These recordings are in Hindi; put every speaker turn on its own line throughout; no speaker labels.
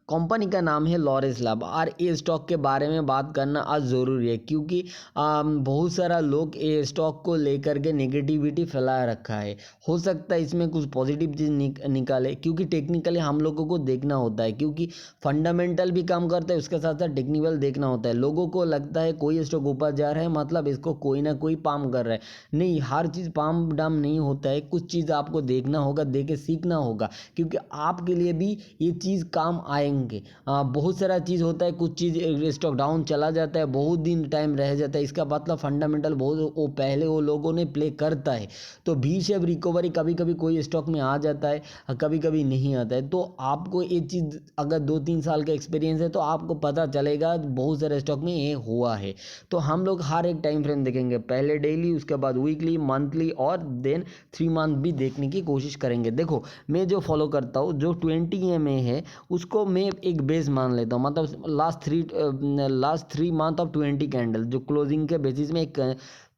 कंपनी का नाम है लॉरेस लैब। और ये स्टॉक के बारे में बात करना आज ज़रूरी है, क्योंकि बहुत सारा लोग ये स्टॉक को लेकर के नेगेटिविटी फैला रखा है। हो सकता है इसमें कुछ पॉजिटिव चीज़ निकाले, क्योंकि टेक्निकली हम लोगों को देखना होता है, क्योंकि फंडामेंटल भी काम करता है, उसके साथ साथ टेक्निकल देखना होता है। लोगों को लगता है कोई स्टॉक ऊपर जा रहा है मतलब इसको कोई ना कोई पाम कर रहा है। नहीं, हर चीज़ पाम डाम नहीं होता है, कुछ चीज़ आपको देखना होगा, देख के सीखना होगा, क्योंकि आपके लिए भी ये चीज़ काम आएंगे। बहुत सारा चीज़ होता है, कुछ चीज़ स्टॉक डाउन चला जाता है, बहुत दिन टाइम रह जाता है, इसका मतलब फंडामेंटल बहुत वो पहले वो लोगों ने प्ले करता है। तो भी शेप रिकवरी कभी कभी कोई स्टॉक में आ जाता है, कभी कभी नहीं आता है। तो आपको ये चीज़ अगर 2-3 साल का एक्सपीरियंस है तो आपको पता चलेगा बहुत सारे स्टॉक में ये हुआ है। तो हम लोग हर एक टाइम फ्रेम देखेंगे, पहले डेली, उसके बाद वीकली, मंथली और देन 3 मंथ भी देखने की कोशिश करेंगे। देखो, मैं जो फॉलो करता हूँ, जो 20 EMA है उसको मैं एक बेस मान लेता हूँ, मतलब लास्ट 3 मंथ ऑफ 20 कैंडल जो क्लोजिंग के बेसिस में एक।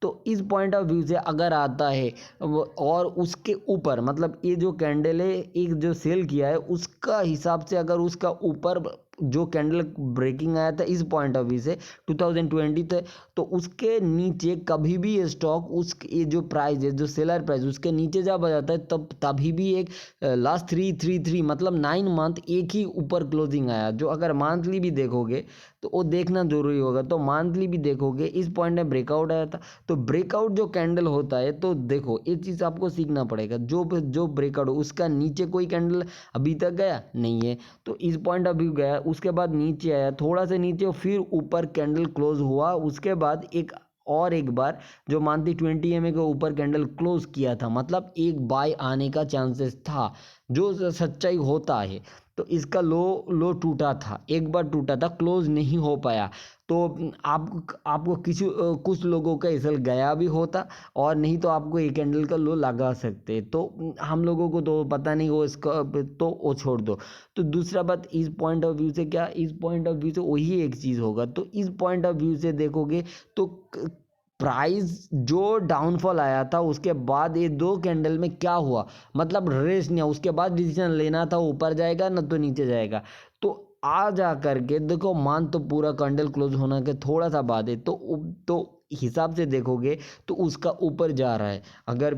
तो इस पॉइंट ऑफ व्यू से अगर आता है और उसके ऊपर, मतलब ये जो कैंडल है एक जो सेल किया है उसका हिसाब से, अगर उसका ऊपर जो कैंडल ब्रेकिंग आया था इस पॉइंट ऑफ व्यू से 2020 तक, तो उसके नीचे कभी भी ये स्टॉक उस ये जो प्राइस है, जो सेलर प्राइस, उसके नीचे जब आ जाता है तब तभी भी एक लास्ट 3 मतलब 9 मंथ एक ही ऊपर क्लोजिंग आया। जो अगर मंथली भी देखोगे तो वो देखना जरूरी होगा। तो मंथली भी देखोगे, इस पॉइंट में ब्रेकआउट आया था। तो ब्रेकआउट जो कैंडल होता है, तो देखो ये चीज़ आपको सीखना पड़ेगा, जो ब्रेकआउट हो उसका नीचे कोई कैंडल अभी तक गया नहीं है, तो इस पॉइंट ऑफ व्यू गया, उसके बाद नीचे आया, थोड़ा सा नीचे, फिर ऊपर कैंडल क्लोज हुआ, उसके बाद एक बार जो मानती 20 EMA के ऊपर कैंडल क्लोज किया था, मतलब एक बाय आने का चांसेस था, जो सच्चाई होता है। तो इसका लो टूटा था, एक बार टूटा था, क्लोज नहीं हो पाया। तो आपको कुछ लोगों का इसल गया भी होता, और नहीं तो आपको एक कैंडल का लो लगा सकते। तो हम लोगों को तो पता नहीं वो इसका, तो वो छोड़ दो। तो दूसरा बात, इस पॉइंट ऑफ व्यू से क्या, इस पॉइंट ऑफ व्यू से वही एक चीज़ होगा। तो इस पॉइंट ऑफ व्यू से देखोगे तो प्राइस जो डाउनफॉल आया था उसके बाद ये 2 कैंडल में क्या हुआ, मतलब रेस नहीं, उसके बाद डिसीजन लेना था ऊपर जाएगा ना तो नीचे जाएगा। तो आ जा करके देखो, मान तो पूरा कैंडल क्लोज होने के थोड़ा सा बाद है, तो हिसाब से देखोगे तो उसका ऊपर जा रहा है। अगर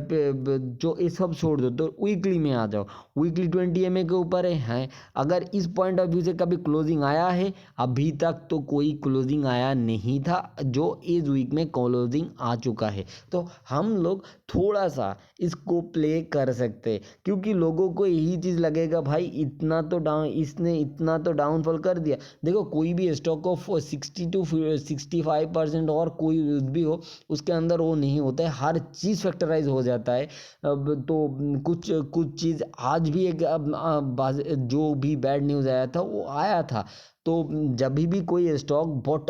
जो ये सब छोड़ दो तो वीकली में आ जाओ, वीकली 20 EMA के ऊपर है। अगर इस पॉइंट ऑफ व्यू से कभी क्लोजिंग आया है, अभी तक तो कोई क्लोजिंग आया नहीं था, जो इस वीक में क्लोजिंग आ चुका है। तो हम लोग थोड़ा सा इसको प्ले कर सकते हैं, क्योंकि लोगों को यही चीज़ लगेगा भाई इसने इतना तो डाउनफॉल कर दिया। देखो, कोई भी स्टॉक को 60 to 65% और कोई भी हो, उसके अंदर वो नहीं होता है, हर चीज़ फैक्टराइज हो जाता है। अब तो कुछ चीज़ आज भी जो भी बैड न्यूज़ आया था वो आया था। तो जब भी कोई स्टॉक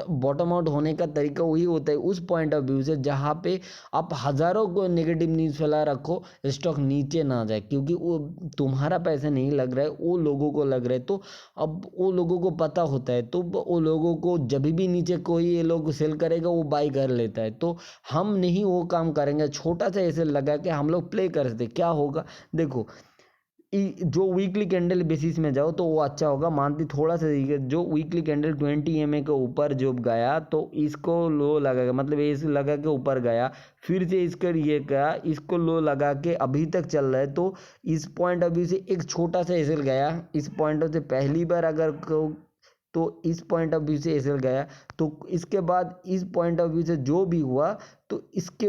बॉटम आउट होने का तरीका वही होता है, उस पॉइंट ऑफ व्यू से जहाँ पे आप हज़ारों को नेगेटिव न्यूज़ फैला रखो, स्टॉक नीचे ना जाए, क्योंकि वो तुम्हारा पैसा नहीं लग रहा है, वो लोगों को लग रहा है। तो अब वो लोगों को पता होता है, तो वो लोगों को जब भी नीचे कोई ये लोग सेल करेगा वो बाई कर लेता है। तो हम नहीं वो काम करेंगे, छोटा सा ऐसे लगा के हम लोग प्ले कर सकते। क्या होगा, देखो, जो वीकली कैंडल बेसिस में जाओ तो वो अच्छा होगा। मानती थोड़ा सा जो वीकली कैंडल 20 EMA के ऊपर जो गया तो इसको लो लगा, मतलब ये लगा के ऊपर गया, फिर से इसका ये गया, इसको लो लगा के अभी तक चल रहा है। तो इस पॉइंट ऑफ व्यू से एक छोटा सा एसएल गया, इस पॉइंट ऑफ से पहली बार अगर तो इस पॉइंट ऑफ व्यू से एसएल गया, तो इसके बाद इस पॉइंट ऑफ व्यू से जो भी हुआ, तो इसके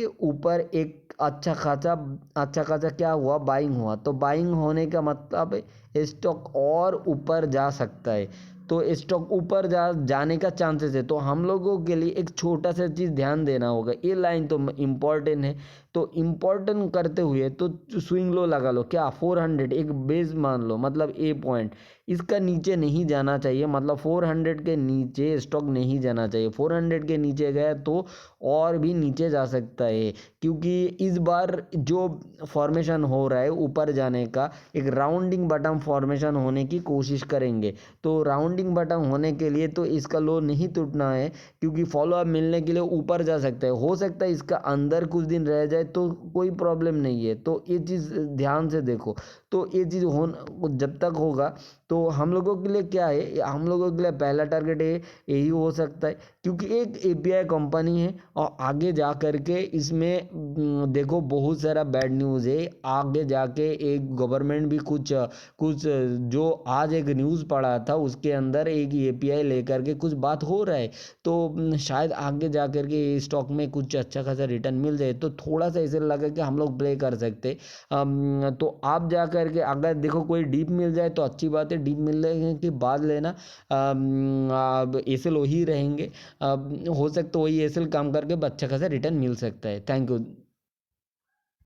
ऊपर एक अच्छा खासा क्या हुआ, बाइंग हुआ। तो बाइंग होने का मतलब स्टॉक और ऊपर जा सकता है, तो स्टॉक ऊपर जाने का चांसेस है। तो हम लोगों के लिए एक छोटा सा चीज़ ध्यान देना होगा, ये लाइन तो इम्पोर्टेंट है। तो इम्पोर्टेंट करते हुए तो स्विंग लो लगा लो, क्या 400 एक बेस मान लो, मतलब ए पॉइंट, इसका नीचे नहीं जाना चाहिए, मतलब 400 के नीचे स्टॉक नहीं जाना चाहिए। 400 के नीचे गया तो और भी नीचे जा सकता है, क्योंकि इस बार जो फॉर्मेशन हो रहा है ऊपर जाने का, एक राउंडिंग बटन फॉर्मेशन होने की कोशिश करेंगे। तो राउंडिंग बटन होने के लिए तो इसका लो नहीं टूटना है, क्योंकि फॉलोअप मिलने के लिए ऊपर जा सकता है। हो सकता है इसका अंदर कुछ दिन रह जाए तो कोई प्रॉब्लम नहीं है। तो ये चीज़ ध्यान से देखो। तो ये चीज़ हो जब तक होगा तो हम लोगों के लिए क्या है, हम लोगों के लिए पहला टारगेट यही हो सकता है, क्योंकि एक एपीआई कंपनी है और आगे जा कर के इसमें देखो बहुत सारा बैड न्यूज़ है। आगे जाके एक गवर्नमेंट भी कुछ कुछ जो आज एक न्यूज़ पढ़ा था उसके अंदर एक एपीआई लेकर के कुछ बात हो रहा है, तो शायद आगे जा कर के स्टॉक में कुछ अच्छा खासा रिटर्न मिल जाए, तो थोड़ा सा ऐसे लगा कि हम लोग प्ले कर सकते। तो आप जा कर के अगर देखो कोई डीप मिल जाए तो अच्छी बात है, डीप मिलने के बाद लेना। अब एसएल वही रहेंगे, हो सकता है वही एसएल काम करके अच्छा खासा रिटर्न मिल सकता है। Thank you.